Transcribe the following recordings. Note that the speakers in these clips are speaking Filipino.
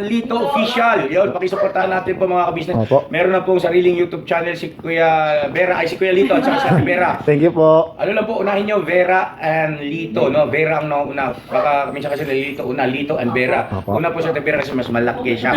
Lito Official. Yun, pakisuportahan natin po mga kabisnes. Opo. Meron na pong sariling YouTube channel si Kuya Vera, ay si Kuya Lito at saka si Ate Vera. Thank you po. Ano lang po, unahin nyo, Vera and Lito, no? Vera ang nauna. Baka minsan kasi Lito, Lito and Vera. Opo. Una po si Ate Vera kasi mas malaki siya.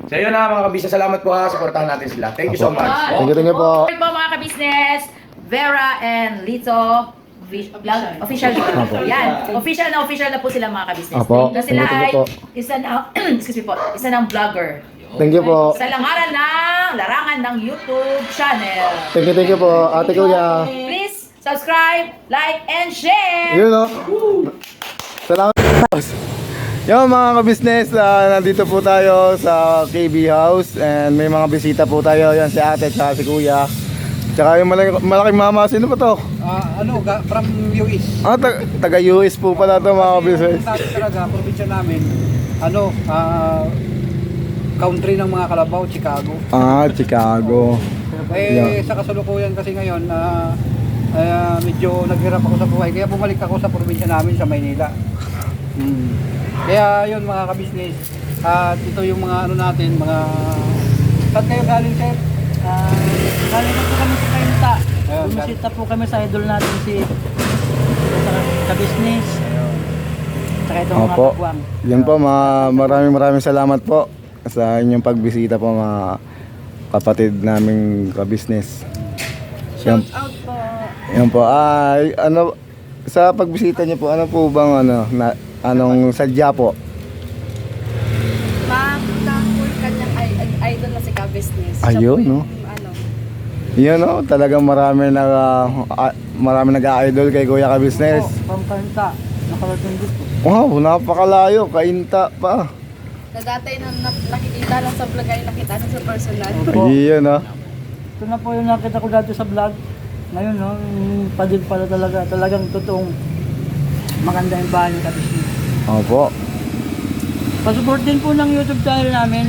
So yun na mga kabisnes, salamat po ha, supportahan natin sila. Thank you so much. Thank you po. Hi po mga kabisnes, Vera and Lito. Official dito. Yan. Official na po sila mga kabisnes. Opo. Na sila Thank ay you po. isa na, excuse me po, isa ng vlogger. Thank you po. Sa langaran ng larangan ng YouTube channel. Thank you po. Ate Kuya. Please subscribe, like, and share. Yun o. Salamat. Yung mga kabisnes, nandito po tayo sa KB House and may mga bisita po tayo. Yan si ate at si kuya. Tsaka yung malaking mama, sino ba to? From US. Taga US po pala to mga kabisnes. Sa talaga, probinsya namin, country ng mga kalabaw, Chicago. Chicago. Yeah. Sa kasalukuyan kasi ngayon, medyo naghirap ako sa buhay. Kaya bumalik ako sa probinsya namin sa Maynila. Kaya yun mga kabisnes, at ito yung mga natin, mga... Saan kayo galing, sir? Galing po kami sa Kainta. Ayun, Bumisita po kami sa idol natin si sa business. Saka itong mga Opo. kagwang. Yan po, maraming salamat po sa inyong pagbisita po mga kapatid naming kabisnes. Yan, Out po. yan po. Ano, sa pagbisita niyo po, ano po bang anong sadya po? Makakul kanyang idol na si Ka-Business. Ayun, no? Yan no, talagang marami nag-idol kay Kuya Ka-Business. From Kainta. Nakarating dito. Wow, napakalayo, Kainta pa. Na dati nang nakikita lang sa vlog ay nakita na sa personal. Opo. Ayun no. Ito na po yung nakita ko dati sa vlog. Ngayon, no, yung padil pala talaga. Talagang totoong maganda yung bahay ng ka-business. Opo. Pasupport din po ng YouTube channel namin.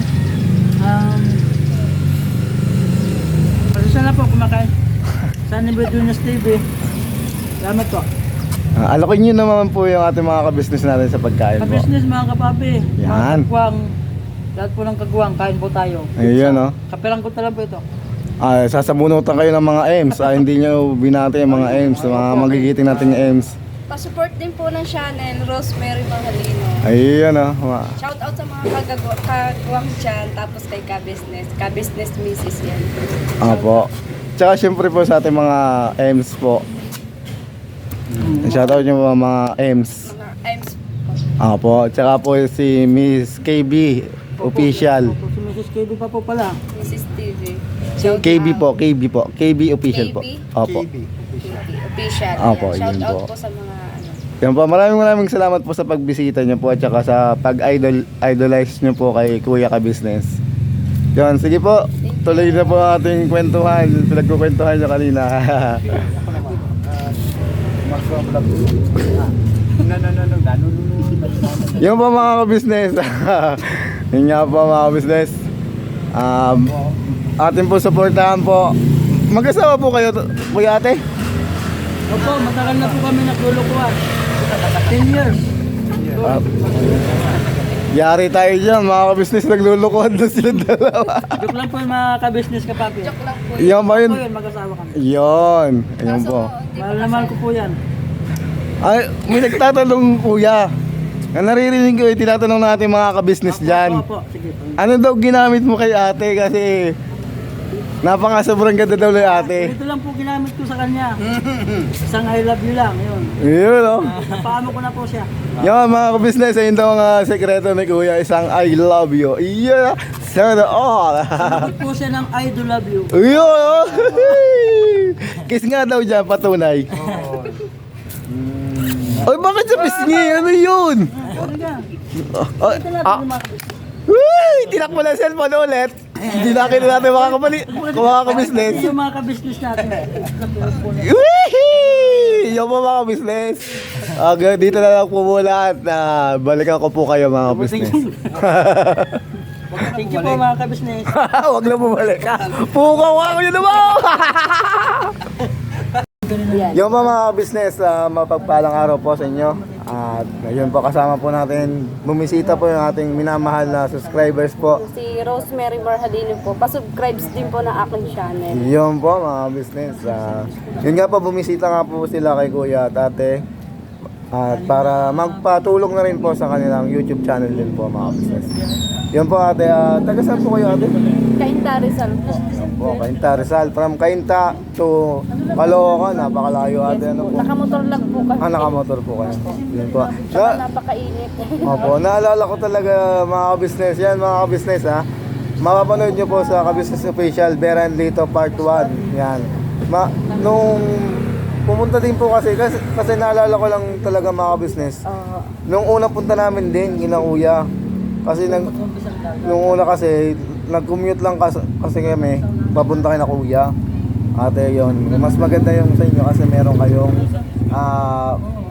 Pasensya na po kumakain. Sa Nibedunas TV. Salamat po. Alokin nyo naman po yung ating mga kabisnes natin sa pagkain po. Ka-business mga kapapi. Yan. Mga kagwang. Lahat po ng kagwang. Kain po tayo. Ayun no. Kaperang ko lang po ito. Sasabunutan kayo ng mga EMS. Hindi nyo binati yung mga EMS, mga magigiting nating EMS. Pa-support din po ng channel, Rosemary Mahalino. Ayun no. Shout out sa mga kagawang dyan, tapos kay Ka-Business. Ka-Business Mrs. yan. Opo. Tsaka syempre po sa ating mga EMS po. Shoutout nyo po mga EMS. Mga IMS Opo. Tsaka po si Miss KB Official. Opo, si Mrs. KB pa po pala. Mrs. TV. KB po. KB Official po. KB? Opo. Official. Opo, Shout yun out po. po sa mga Yan po, maraming salamat po sa pagbisita nyo po at saka sa pag-idolize nyo po kay Kuya Ka-Business. Yan, sige po, tuloy na po ang ating kwentuhan, pinagkukwentuhan nyo kanina. Yan po mga ka-business. Yan nga po mga ka-business. Atin po supportahan po. Mag-asawa po kayo, Kuya Ate? Opo, matagal na po kami naglulukuhan. 10 years. Yari tayo dyan, mga ka-business, naglulukuhan na sila dalawa. Joke lang po yung mga ka-business kapapi. joke lang po. Yan ba yun? Po yun, mag-asawa kami. Yun, ayun po. Mahal na mahal ko po yan. Ay, may nagtatanong kuya. Ang naririnig ko, tinatanong natin mga ka-business dyan. Opo, sige po. Ano daw ginamit mo kay ate kasi sobrang ganda daw ng ate. Ito lang po ginamit ko sa kanya. Isang I love you lang, yun. Yun o. Napaano ko na po siya. Yan mga ka-business, ayun daw ang sekreto ni kuya, isang I love you. Iyan, sana all. Sagot po siya ng I do love you. Yun o. Kiss nga daw dyan, patunay. Ay, bakit sa pisngi? Ano yun? Ano ka? Ito lang po yung mga ka-business. Uy! Tinak mo lang cellphone ulit. Hindi nakita natin mga ka-business. Yung mga ka-business natin. Wihii! Yung mga business. Dito na lang po muna at balikan ko po kayo mga business. Thank you po mga ka-business. Huwag na bumalik. Pukaw ako yun naman! Yung mga business, mapagpalang araw po sa inyo. At ngayon po kasama po natin, bumisita po yung ating minamahal na subscribers po. Si Rosemary Marhalino po. Pa-subscribe din po ng aking channel. Yun po mga business. Yun nga po, bumisita nga po sila kay Kuya at Ate. At para magpatulong na rin po sa kanilang YouTube channel din po mga business. Yun po Ate, taga saan po kayo Ate? Kainta Rizal po. Yun po, Cainta Rizal. From Cainta to Caloocan, napakalayo Ate. Ano po? Nakamotor lang po kami. Nakamotor po kayo. Yun po. Saka napakainit. Opo, naalala ko talaga mga ka-business. Yan mga ka-business ha. Mapapanood nyo po sa ka-business official Vera and Lito Part 1. Yan. Nung pumunta din po kasi naalala ko lang talaga mga ka-business. Nung unang punta namin din, ina Kuya. Kasi nung una kasi, nag-commute lang kasi kami, papunta kay na Kuya. Ate, yon mas maganda yung sa inyo kasi meron kayong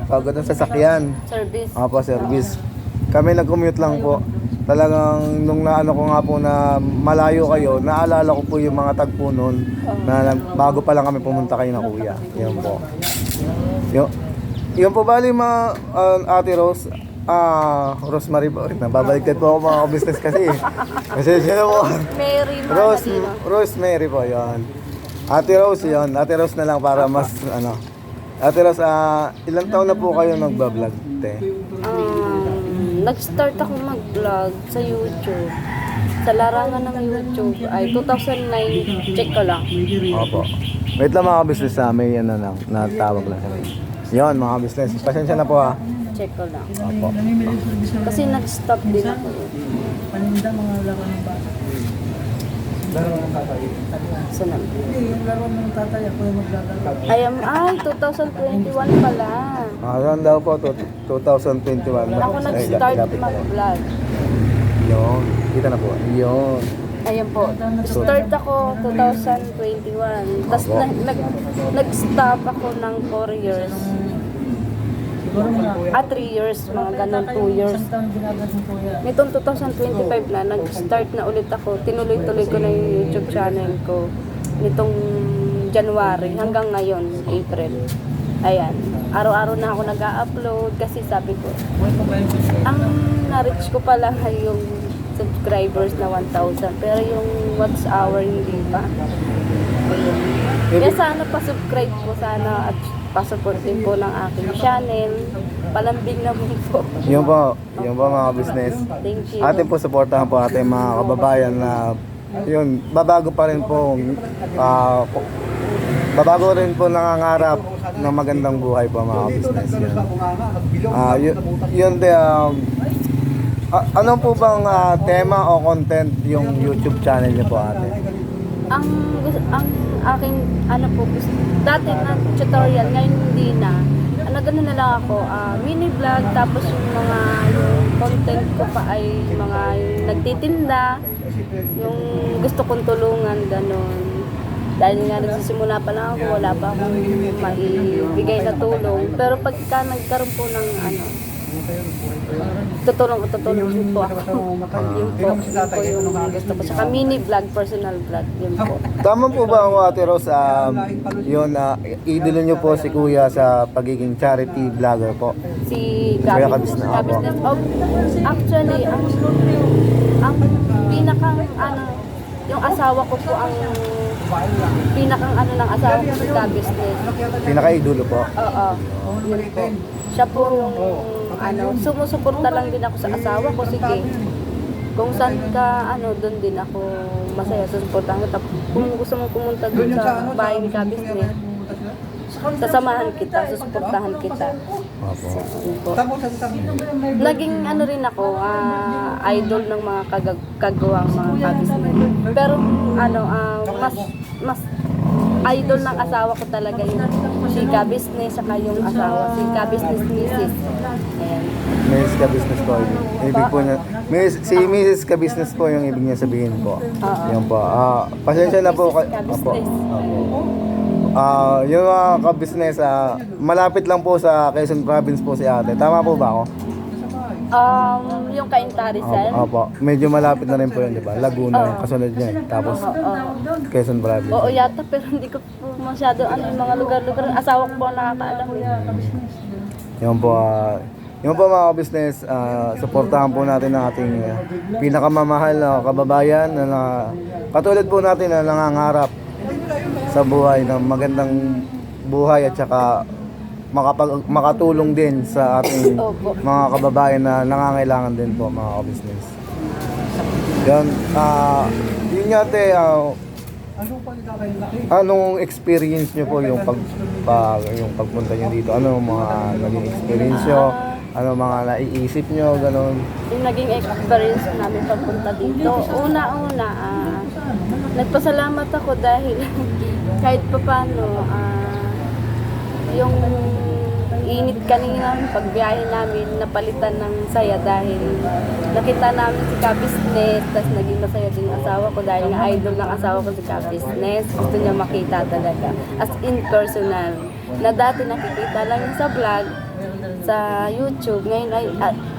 pagod ng sasakyan. Service. Apo, service. Kami nag-commute lang po. Talagang nung naano ko nga po na malayo kayo, naalala ko po yung mga tagpo noon na bago pa lang kami pumunta kayo na Kuya. Yun po. Yun po bali Ate Rose, Rosemary po. Nababaliktad po ako mga business kasi. Kasi siya po. Mary Marhalino. Rosemary po, yun. Ate Rose, yun. Ate Rose na lang para mas Ate Rose, ilang taon na po kayo nagbablog, te? Nag-start ako mag-vlog sa YouTube. Sa larangan ng YouTube ay 2009. Check ko lang. Opo. Wait lang mga business may natawag lang kami. Yun mga business. Pasensya na po ha. Check ko lang. Opo. Kasi nag-stop din ako. Paninda mga laruan ng bata. Sunod. Hindi, yung laruan ng tatay ako yung maglalaro. Ay, 2021 pala. Yan daw po, 2021. Ako nag-start mag-vlog. Yun. Kita na po. Yun. Ayun po. Start ako 2021. Tapos nag-stop ako ng 4 years. Siguro mga 3 years, mga ganun, 2 years. isang taon ginagad ng Kuya. Nitong 2025 na, nag-start na ulit ako. Tinuloy-tuloy ko na yung YouTube channel ko. Nitong January hanggang ngayon, April. Ayan. Araw-araw na ako nag-upload kasi sabi ko, ang na-reach ko pa lang ay yung subscribers na 1,000. Pero yung watch hour hindi pa. Ayun. Kaya sana pa-subscribe po sana at pa-support din po ng aking channel. Palambing naman po. Yun po mga business. Thank you. Atin po supportahan po ating mga kababayan na yun, babago pa rin po babago rin po nangangarap ng magandang buhay po mga business. Yun ano po bang tema o content yung YouTube channel niyo po ate? Ang aking gusto, dati na tutorial, ngayon hindi na. Ganun na lang ako, mini vlog, tapos yung content ko pa ay mga yung nagtitinda, yung gusto kong tulungan, ganun. Dahil nga nagsisimula pa lang ako, wala pa akong maibigay na tulong. Pero pagka nagkaroon po ng tutulong po ako. Yun po yung gusto ko. Saka mini vlog, personal vlog, yun po. Tama po ba ako Ate Rose, yun idolo nyo po si Kuya sa pagiging charity vlogger po? Si Kuya Kabisnes. Kabisnes, Actually, ang pinakang yung asawa ko po ang pinakang ng asawa ko si Kabisnes. Pinaka-idolo po? Oo. Yun po. Siya po yung sumusuporta lang din ako sa asawa ko. Sige, kung saan ka, doon din ako masaya. Susuportahan ko. Kung gusto mong pumunta doon sa bahay ni Kabisnes, sasamahan kita, susuportahan kita. Opo. Yun po. Naging rin ako, idol ng mga kagawang mga Kabisnes. Pero mas idol ng asawa ko talaga yung si Kabisnes, saka yung asawa, si Kabisnes Mrs. Ayan. Mrs. Kabisnes po. Ibig po niya, si Mrs. Kabisnes po yung ibig niya sabihin po. Yan po. Pasensya na po. Opo. Yung mga kabisnes, malapit lang po sa Quezon Province po si ate. Tama po ba ako? Yung Cainta Rizal. Opo. Medyo malapit na rin po yun, di ba? Laguna yung kasunod niya. Tapos Quezon Province. Oo yata, pero hindi ko po masyado yung mga lugar-lugar. Asawa ko po ang nakakaalam. Yun po. Yung po mga business, suportahan po natin ang ating pinakamamahal na kababayan na katulad po natin na nangangarap sa buhay ng magandang buhay at saka makatulong din sa ating Opo. mga kababayan na nangangailangan din po mga business. Yan, yun nga te, anong experience nyo po yung yung pagpunta nyo dito? Ano mga naging experience nyo? Ano mga naiisip nyo? Ganon. Yung naging experience namin pagpunta dito, una-una, nagpasalamat ako dahil kahit pa paano, yung init kanina, pagbiyahe namin, napalitan ng saya dahil nakita namin si Kabisnes, tapos naging masaya din yung asawa ko dahil nga idol ng asawa ko si Kabisnes. Gusto niya makita talaga, as in personal. Na dati nakikita lang yung sa vlog, sa YouTube, ngayon ay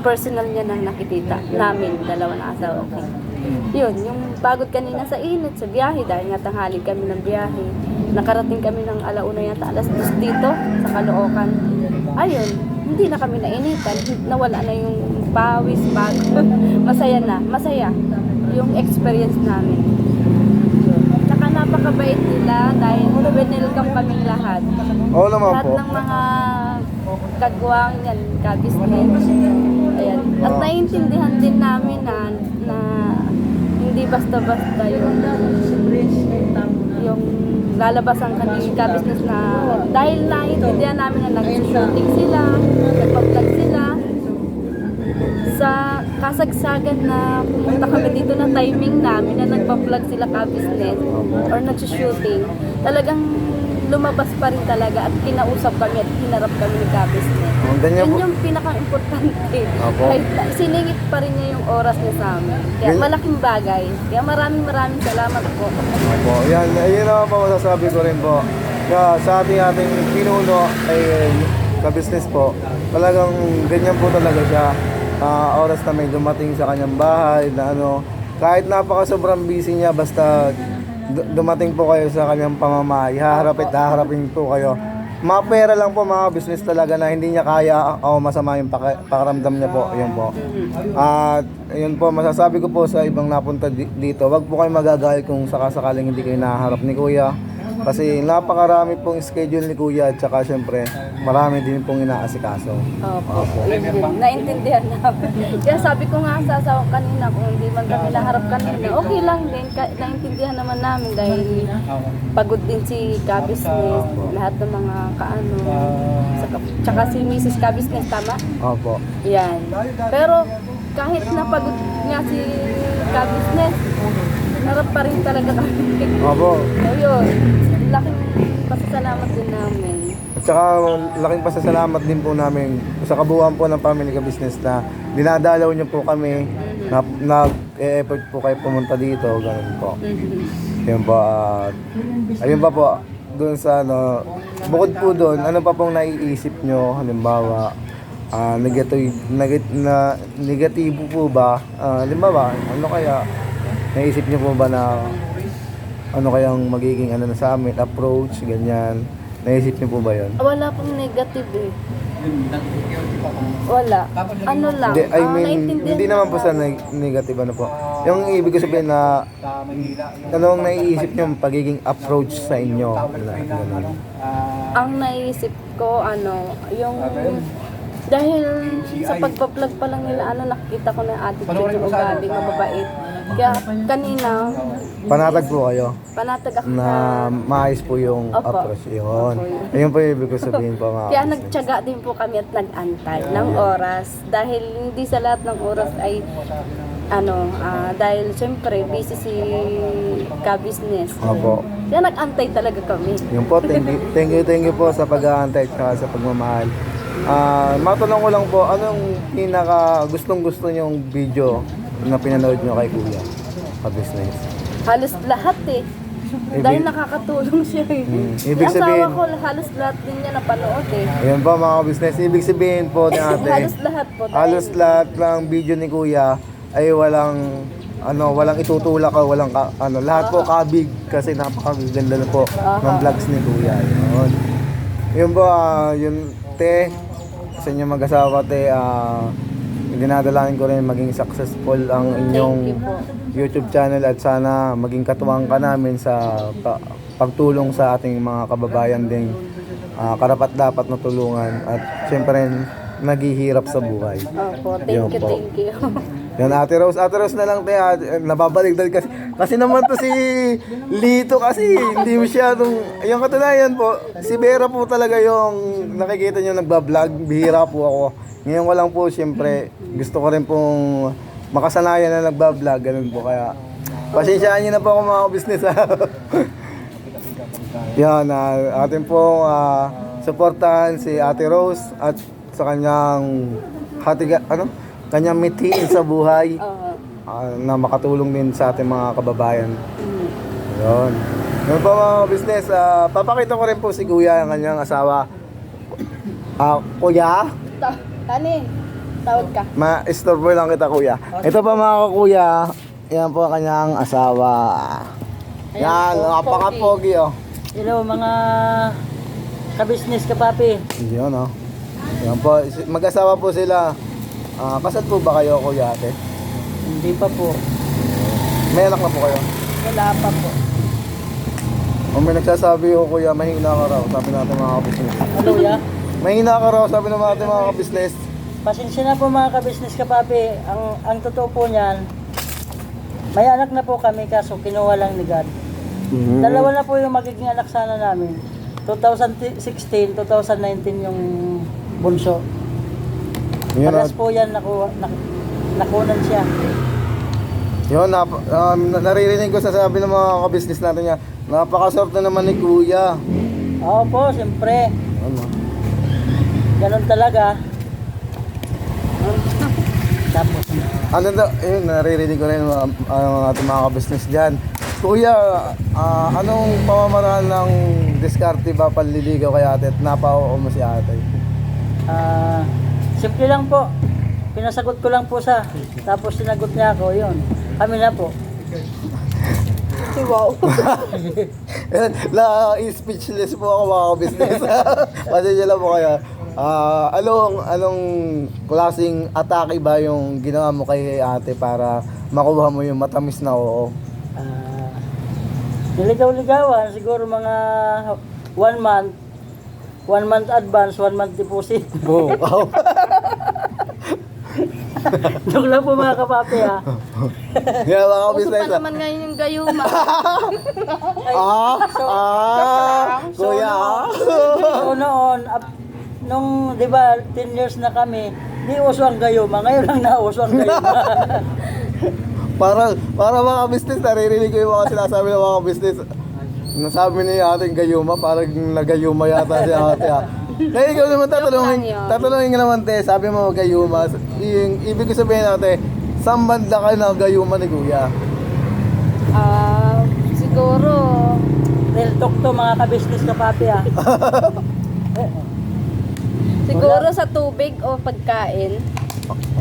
personal niya nang nakikita namin, dalawa na asawa ko. Yun, yung pagod kanina sa init, sa biyahe, dahil nga tanghali kami ng biyahe. Nakarating kami ng alauna yata, alas 2 dito, sa Caloocan. Ayun, hindi na kami nainitan, nawala na yung pawis, pagod. Masaya na, masaya yung experience namin. Saka napakabait nila dahil welcome kaming lahat. Oo naman Lahat po. ng mga kagwang yan, kabisnes. Ayan. At naiintindihan din namin na hindi basta-basta yung lalabas ang kanilang kabisnes na dahil naiintindihan namin na nag-shooting sila, nagpa-vlog sila. Sa kasagsagan na pumunta kami dito na timing namin na nagpa-vlog sila kabisnes or nag-shooting, talagang lumabas pa rin talaga at kinausap kami at hinarap kami ni kabisnes. Ganyan Yun po. yung pinaka-importante. Opo. Kahit siningit pa rin niya yung oras niya sa amin. Kaya Ganyan- malaking bagay. Kaya maraming salamat po. Opo, yan, yun naman po masasabi ko rin po. Kaya sa ating pinuno ay ka-business po, talagang ganyan po talaga siya. Oras na may dumating sa kanyang bahay na kahit sobrang busy niya, basta dumating po kayo sa kanyang pamamahay, haharapin po kayo. Mga pera lang po mga business talaga na hindi niya kaya o masama yung pakiramdam niya po. Yun po. At yun po, masasabi ko po sa ibang napunta dito, wag po kayo magagalit kung sakasakaling hindi kayo naharap ni Kuya. Kasi napakarami pong schedule ni Kuya at saka syempre marami din pong inaasikaso. Opo. Yun. Naintindihan namin. Kaya sabi ko nga sa asawa kanina, kung hindi man kami naharap kanina, okay lang din. Naintindihan naman namin dahil pagod din si Kabisnes, lahat ng mga kaano. Tsaka si Mrs. Kabisnes, tama? Opo. Yan. Pero kahit napagod nga si Kabisnes, harap pa rin talaga kami. Opo. So yun, laking pasasalamat din namin. At saka laking pasasalamat din po namin sa kabuuan po ng Family Ka Business na dinadalaw niyo po kami, nag-e-effort po kayo pumunta dito, ganun po. Yun po, ayun pa po, doon sa bukod po doon, ano pa pong naiisip nyo, halimbawa, negatibo po ba, halimbawa, ano kaya, naisip nyo po ba na ano kayang magiging sa amin, approach, ganyan, naisip nyo po ba yun? Wala pong negative eh. Wala. Ano lang. Hindi, I mean, naiintindihan hindi naman po sa negative po. Yung ibig ko sabihin na anong naiisip nyo pagiging approach sa inyo? Ganun. Ang naisip ko, yung dahil sa pagpa-vlog pa lang nila, nakikita ko na yung attitude yung ugali, mababait. Kaya kanina, Panatag po kayo panatag ako na maayos po yung Opo. approach yun. Ayun po yung ibig ko sabihin po mga Kaya business. nagtiyaga din po kami at nag-antay ng oras. Dahil hindi sa lahat ng oras ay dahil syempre busy si Kabisnes. Opo. Kaya nag-antay talaga kami. Yun po, thank you po sa pag-aantay at sa pagmamahal. Matanong ko lang po, anong pinaka gustong-gusto nyong video na pinanood nyo kay Kuya ka-business? Halos lahat eh. Dahil nakakatulong siya eh. Ibig Yung asawa sabihin- ko, halos lahat din niya napanood eh. Ayun po mga business, ibig sabihin po ni ate, Halos lahat po. halos lahat ng video ni Kuya ay walang itutulak o lahat po kabig kasi napakaganda na po ng vlogs ni Kuya. Yun po, yun te, sa inyo mag-asawa te, dinadalangin ko rin maging successful ang inyong Thank you po. YouTube channel at sana maging katuwang ka namin sa pagtulong sa ating mga kababayan ding karapat dapat na tulungan at syempre naghihirap sa buhay. Opo, Yun thank you, po. thank you. Yan, Ate Rose na lang te, nababaligtad kasi naman to si Lito kasi hindi masyadong, yung katunayan po, si Vera po talaga yung nakikita nyo nagbablog, bihira po ako. Ngayon ko lang po, syempre, gusto ko rin pong makasanayan na nagbablog, ganun po kaya. Pasensyaan nyo na po ako mga business ha. Yan, atin pong supportahan si Ate Rose at sa kanyang kanyang mithiin sa buhay na makatulong din sa ating mga kababayan. Yun. Yun po mga business, papakita ko rin po si Kuya, ang kanyang asawa. Kuya? Tani, tawag ka. Ma-istorbo lang kita Kuya. Ito pa mga kuya, yan po ang kanyang asawa. Yan, napaka-pogi oh. Hello mga ka-business ka papi. Yun oh. Yan po, mag-asawa po sila. Kasal po ba kayo Kuya ate? Hindi pa po. May anak na po kayo? Wala pa po. O may nagsasabi ko Kuya, mahina ka raw, sabi natin mga ka-business. Hello ya. Mahina ka raw, sabi natin mga ka-business. Pasensya na po mga ka-business ka papi. Ang totoo po niyan, may anak na po kami kaso kinuha lang ni God. Dalawa na po yung magiging anak sana namin. 2016, 2019 yung bunso. Yun, Paras po yan, nakunan siya. yun naririnig ko sa sabi ng mga ka-business natin niya, napakaswerte naman ni Kuya. Oo po, siyempre. Ano? Ganun talaga. Tapos, Yun, naririnig ko rin ang ating mga ka-business dyan. Kuya, anong pamamaraan ng diskarte ba panliligaw kay ate at napao mo si ate? simple lang po. Pinasagot ko lang po sa. Tapos sinagot niya ako, yun. Kami na po. Wow. Speechless po ako mga ka-business. Pasensya lang po kayo. Anong klaseng atake ba yung ginawa mo kay ate para makuha mo yung matamis na oo? Niligaw-ligawan, siguro mga 1 month. 1 month advance, 1 month deposit. Oh, wow. Joke lang po mga kapapi ha. Yeah, mga Uso ka-business. pa naman ngayon yung gayuma. Kuya. So noon, nung di ba 10 years na kami, di uso ang gayuma. Ngayon lang nauso ang gayuma. Para mga business, naririnig ko yung mga sinasabi ng mga business. Nasabi ni ating gayuma, parang nagayuma yata si ate ha. Kaya ikaw naman tatanungin ka naman te, sabi mo gayuma. Yung ibig ko sabihin natin, saan banda ka na gayuma ni Kuya? Siguro, Real talk to mga ka-business kapapi ha. siguro sa tubig o pagkain.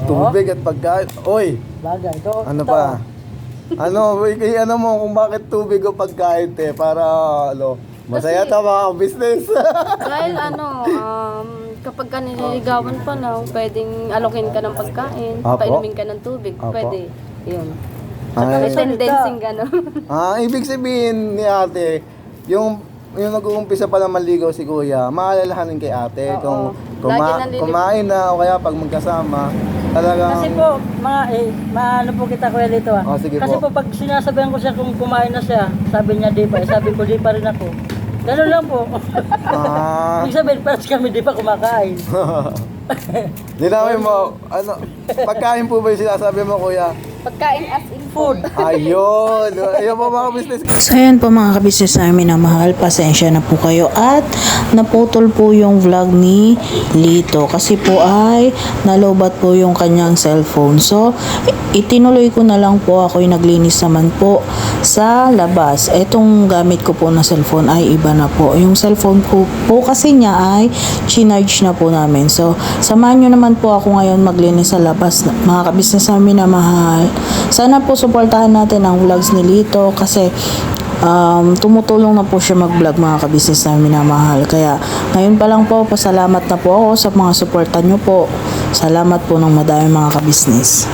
Tubig at pagkain. Oy, Bagay. ano pa? Ano mo kung bakit tubig o pagkain te para masaya Kasi- ta mga business. Dahil kapag ka nililigawan pa lang, pwedeng alokin ka ng pagkain, Apo. painumin ka ng tubig, Apo. pwede. Yun. Ay. May tendency gano'n. Ibig sabihin ni ate, yung nag-uumpisa pa lang maligaw si Kuya, maalalahanin kay ate Oo. kung Lagi nalilip- kumain na o kaya pag magkasama, talagang Kasi po, maano po kita kuya dito ha. Oh, sige Kasi po. po pag sinasabihan ko siya kung kumain na siya, sabi niya di pa, sabi ko di pa rin ako. Ganun lang po. Ibig sabihin, parang kami di pa kumakain. Linawin mo, pagkain po ba yung sinasabi mo Kuya? Pagkain as in Food. Ayun po mga business. So ayan po mga kabisnes namin na mahal, pasensya na po kayo at naputol po yung vlog ni Lito kasi po ay nalobat po yung kanyang cellphone. So itinuloy ko na lang po, ako yung naglinis naman po sa labas. Etong gamit ko po na cellphone ay iba na po. Yung cellphone ko po kasi niya ay chinarge na po namin. So samahan nyo naman po ako ngayon maglinis sa labas mga kabisnes namin na mahal. Sana po suportahan natin ang vlogs ni Lito kasi tumutulong na po siya mag-vlog mga kabisnes na minamahal. Kaya ngayon pa lang po, pasalamat na po ako sa mga suporta nyo po. Salamat po ng madami mga kabisnes.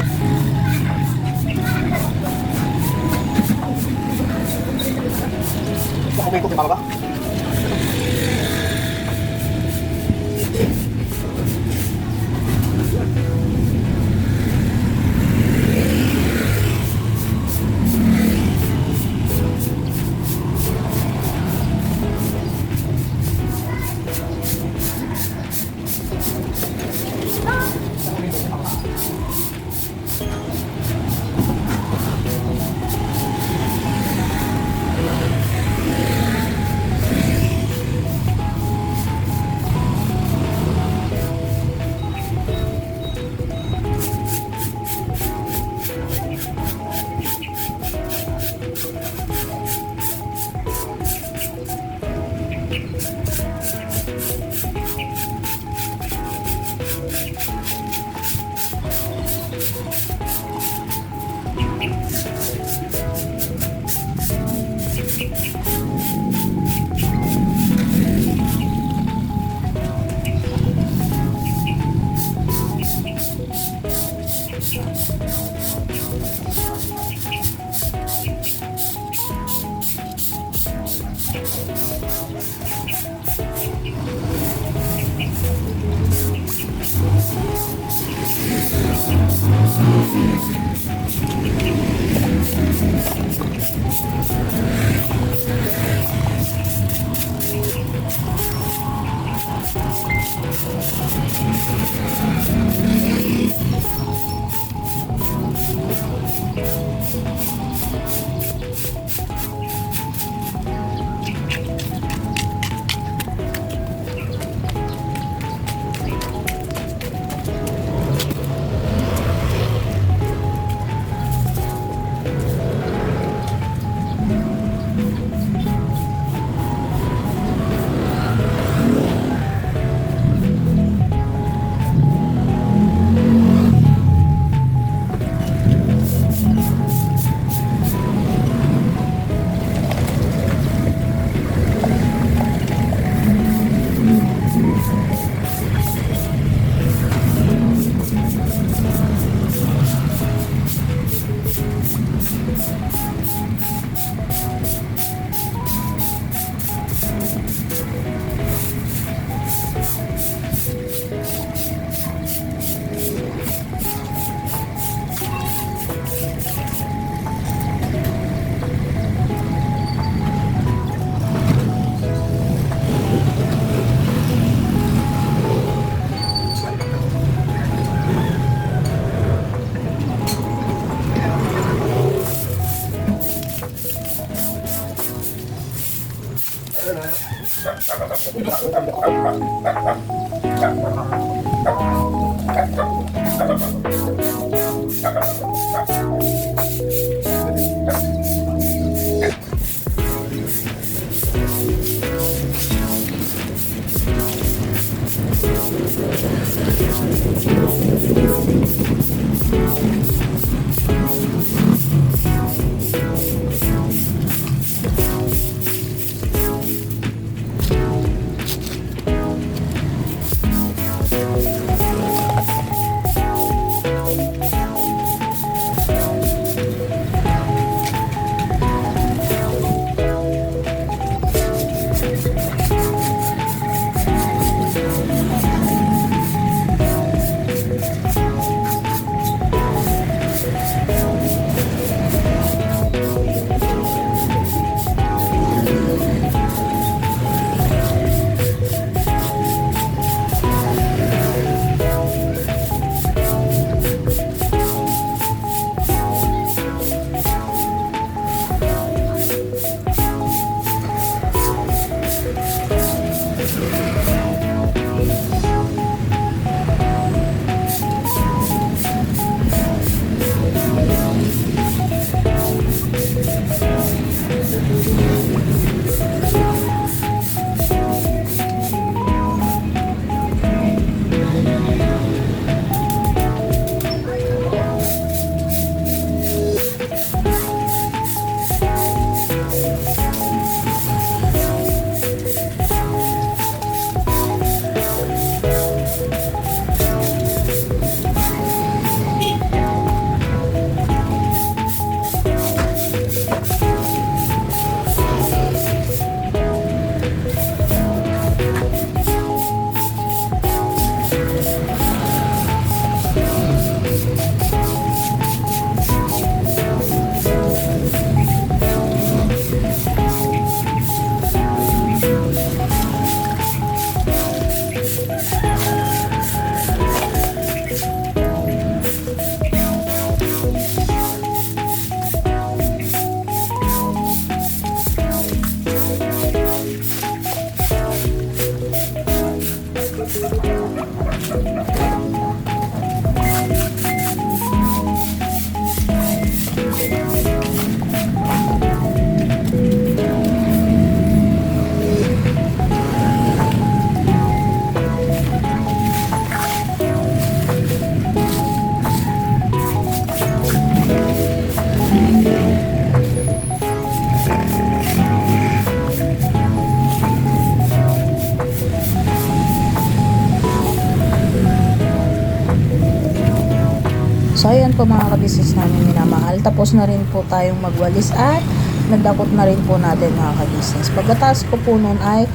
So ayan po mga kabisnes namin minamahal. Tapos na rin po tayong magwalis at nadakot na rin po natin mga kabisnes. Pagkatapos ko po nun ay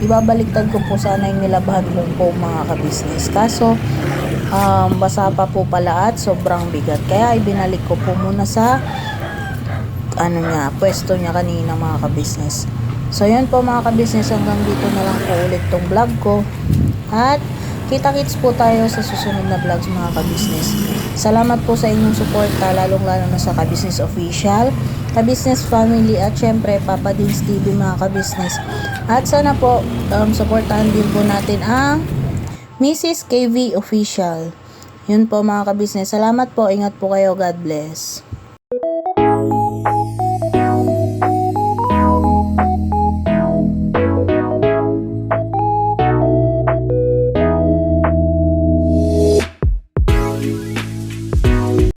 ibabaliktad ko po sana yung nilabahan ko po mga kabisnes. Kaso basa pa po pala at sobrang bigat. Kaya ibinalik ko po muna sa pwesto niya kanina mga kabisnes. So yun po mga kabisnes, hanggang dito na lang po ulit tong vlog ko. At kita-kits po tayo sa susunod na vlogs mga kabisnes. Salamat po sa inyong suporta, lalong-lalo na sa Kabisnes Official, Kabisnes Family, at syempre Papa Dins TV mga kabisnes. At sana po supportahan din po natin ang Mrs. KV Official. Yun po mga kabisnes. Salamat po. Ingat po kayo. God bless.